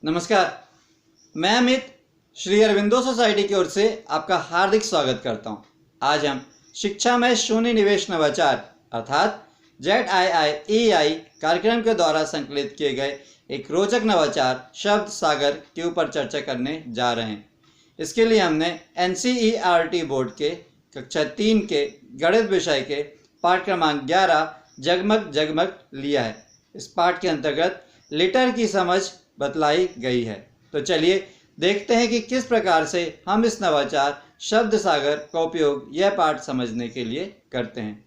नमस्कार, मैं अमित श्री अरविंदो सोसाइटी की ओर से आपका हार्दिक स्वागत करता हूं। आज हम शिक्षा में शून्य निवेश नवाचार अर्थात ZIIEI कार्यक्रम के द्वारा संकलित किए गए एक रोचक नवाचार शब्द सागर के ऊपर चर्चा करने जा रहे हैं। इसके लिए हमने NCERT बोर्ड के कक्षा 3 के गणित विषय के पाठ क्रमांक 11 जगमग जगमग लिया है। इस पाठ के अंतर्गत लिटर की समझ बतलाई गई है। तो चलिए देखते हैं कि किस प्रकार से हम इस नवाचार शब्द सागर का उपयोग यह पाठ समझने के लिए करते हैं।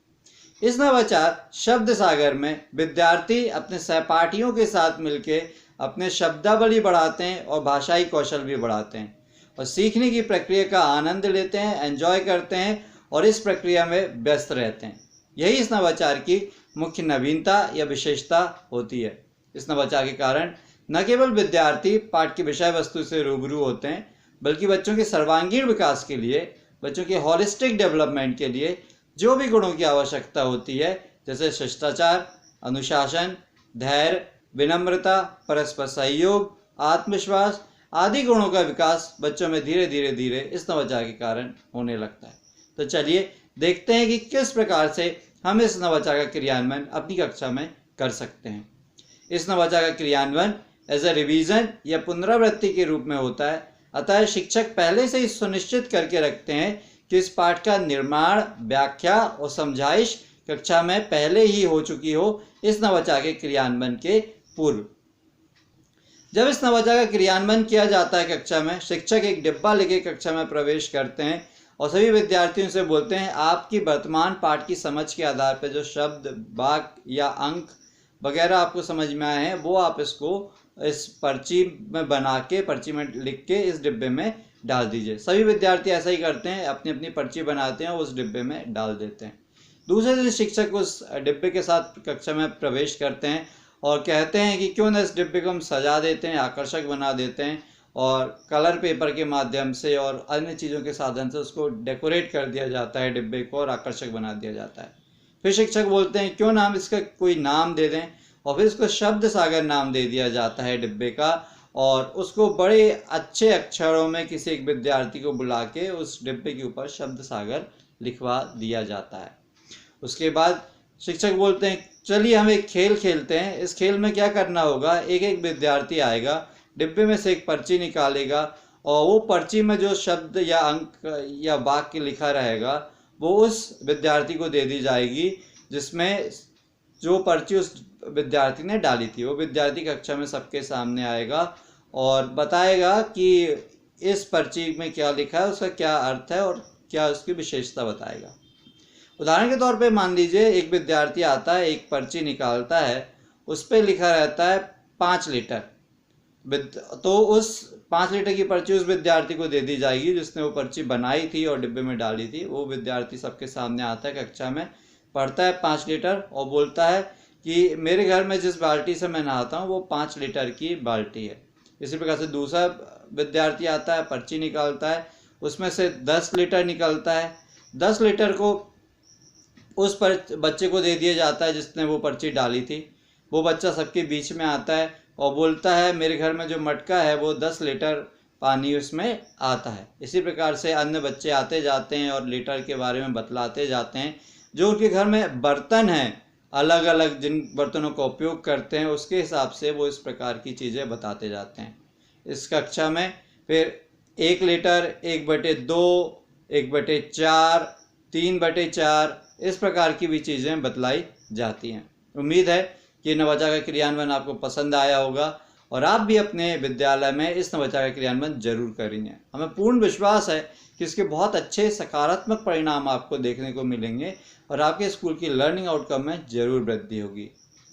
इस नवाचार शब्द सागर में विद्यार्थी अपने सहपाठियों के साथ मिलकर अपने शब्दावली बढ़ाते हैं और भाषाई कौशल भी बढ़ाते हैं और सीखने की प्रक्रिया का आनंद लेते हैं, एंजॉय करते हैं और इस प्रक्रिया में व्यस्त रहते हैं। यही इस नवाचार की मुख्य नवीनता या विशेषता होती है। इस नवाचार के कारण न केवल विद्यार्थी पाठ की विषय वस्तु से रूबरू होते हैं, बल्कि बच्चों के सर्वांगीण विकास के लिए, बच्चों के होलिस्टिक डेवलपमेंट के लिए जो भी गुणों की आवश्यकता होती है, जैसे शिष्टाचार, अनुशासन, धैर्य, विनम्रता, परस्पर सहयोग, आत्मविश्वास आदि गुणों का विकास बच्चों में धीरे धीरे इस नवाचार के कारण होने लगता है। तो चलिए देखते हैं कि किस प्रकार से हम इस नवाचार का क्रियान्वयन अपनी कक्षा में कर सकते हैं। इस नवाचार का क्रियान्वयन एज ए रिवीजन या पुनरावृत्ति के रूप में होता है। अतः शिक्षक पहले से ही सुनिश्चित करके रखते हैं कि इस पाठ का निर्माण, व्याख्या और समझाइश कक्षा में पहले ही हो चुकी हो, इस नवाचार के क्रियान्वयन के पूर्व। जब इस नवाचार का क्रियान्वयन किया जाता है कक्षा में, शिक्षक एक डिब्बा लेके कक्षा में प्रवेश करते हैं और सभी विद्यार्थियों से बोलते हैं, आपकी वर्तमान पाठ की समझ के आधार पर जो शब्द, वाक्य या अंक वगैरह आपको समझ में आए हैं, वो आप इसको इस पर्ची में बना के, पर्ची में लिख के इस डिब्बे में डाल दीजिए। सभी विद्यार्थी ऐसा ही करते हैं, अपनी अपनी पर्ची बनाते हैं और उस डिब्बे में डाल देते हैं। दूसरे दिन शिक्षक उस डिब्बे के साथ कक्षा में प्रवेश करते हैं और कहते हैं कि क्यों न इस डिब्बे को हम सजा देते हैं, आकर्षक बना देते हैं और कलर पेपर के माध्यम से और अन्य चीज़ों के साधन से उसको डेकोरेट कर दिया जाता है, डिब्बे को, और आकर्षक बना दिया जाता है। फिर शिक्षक बोलते हैं क्यों ना हम इसका कोई नाम दे दें और फिर इसको शब्द सागर नाम दे दिया जाता है डिब्बे का, और उसको बड़े अच्छे अक्षरों में किसी एक विद्यार्थी को बुला के उस डिब्बे के ऊपर शब्द सागर लिखवा दिया जाता है। उसके बाद शिक्षक बोलते हैं चलिए हम एक खेल खेलते हैं। इस खेल में क्या करना होगा, एक एक विद्यार्थी आएगा, डिब्बे में से एक पर्ची निकालेगा और वो पर्ची में जो शब्द या अंक या वाक्य लिखा रहेगा वो उस विद्यार्थी को दे दी जाएगी जिसमें जो पर्ची उस विद्यार्थी ने डाली थी। वो विद्यार्थी कक्षा में सबके सामने आएगा और बताएगा कि इस पर्ची में क्या लिखा है, उसका क्या अर्थ है और क्या उसकी विशेषता बताएगा। उदाहरण के तौर पे मान लीजिए एक विद्यार्थी आता है, एक पर्ची निकालता है, उस पर लिखा रहता है 5 लीटर। तो उस 5 लीटर की पर्ची उस विद्यार्थी को दे दी जाएगी जिसने वो पर्ची बनाई थी और डिब्बे में डाली थी। वो विद्यार्थी सबके सामने आता है, कक्षा में पढ़ता है 5 लीटर और बोलता है कि मेरे घर में जिस बाल्टी से मैं नहाता हूँ वो 5 लीटर की बाल्टी है। इसी प्रकार से दूसरा विद्यार्थी आता है, पर्ची निकालता है, उसमें से 10 लीटर निकलता है। 10 लीटर को उस बच्चे को दे दिया जाता है जिसने वो पर्ची डाली थी। वो बच्चा सबके बीच में आता है और बोलता है मेरे घर में जो मटका है वो 10 लीटर पानी उसमें आता है। इसी प्रकार से अन्य बच्चे आते जाते हैं और लीटर के बारे में बतलाते जाते हैं। जो उनके घर में बर्तन हैं, अलग अलग जिन बर्तनों का उपयोग करते हैं, उसके हिसाब से वो इस प्रकार की चीज़ें बताते जाते हैं। इस कक्षा में फिर 1 लीटर, 1/2, 1/4, 3/4 इस प्रकार की भी चीज़ें बतलाई जाती हैं। उम्मीद है कि नवाचार का क्रियान्वयन आपको पसंद आया होगा और आप भी अपने विद्यालय में इस नवाचार का क्रियान्वयन जरूर करेंगे। हमें पूर्ण विश्वास है कि इसके बहुत अच्छे सकारात्मक परिणाम आपको देखने को मिलेंगे और आपके स्कूल की लर्निंग आउटकम में जरूर वृद्धि होगी।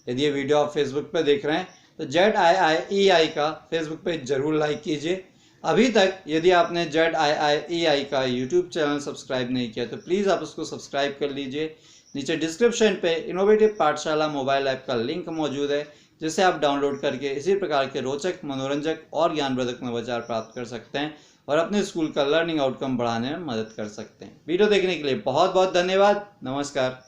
यदि ये वीडियो आप फेसबुक पर देख रहे हैं तो ZIIEI का फेसबुक पे जरूर लाइक कीजिए। अभी तक यदि आपने ZIIEI का यूट्यूब चैनल सब्सक्राइब नहीं किया तो प्लीज़ आप उसको सब्सक्राइब कर लीजिए। नीचे डिस्क्रिप्शन पे इनोवेटिव पाठशाला मोबाइल ऐप का लिंक मौजूद है जिसे आप डाउनलोड करके इसी प्रकार के रोचक, मनोरंजक और ज्ञानवर्धक नवाचार प्राप्त कर सकते हैं और अपने स्कूल का लर्निंग आउटकम बढ़ाने में मदद कर सकते हैं। वीडियो देखने के लिए बहुत बहुत धन्यवाद। नमस्कार।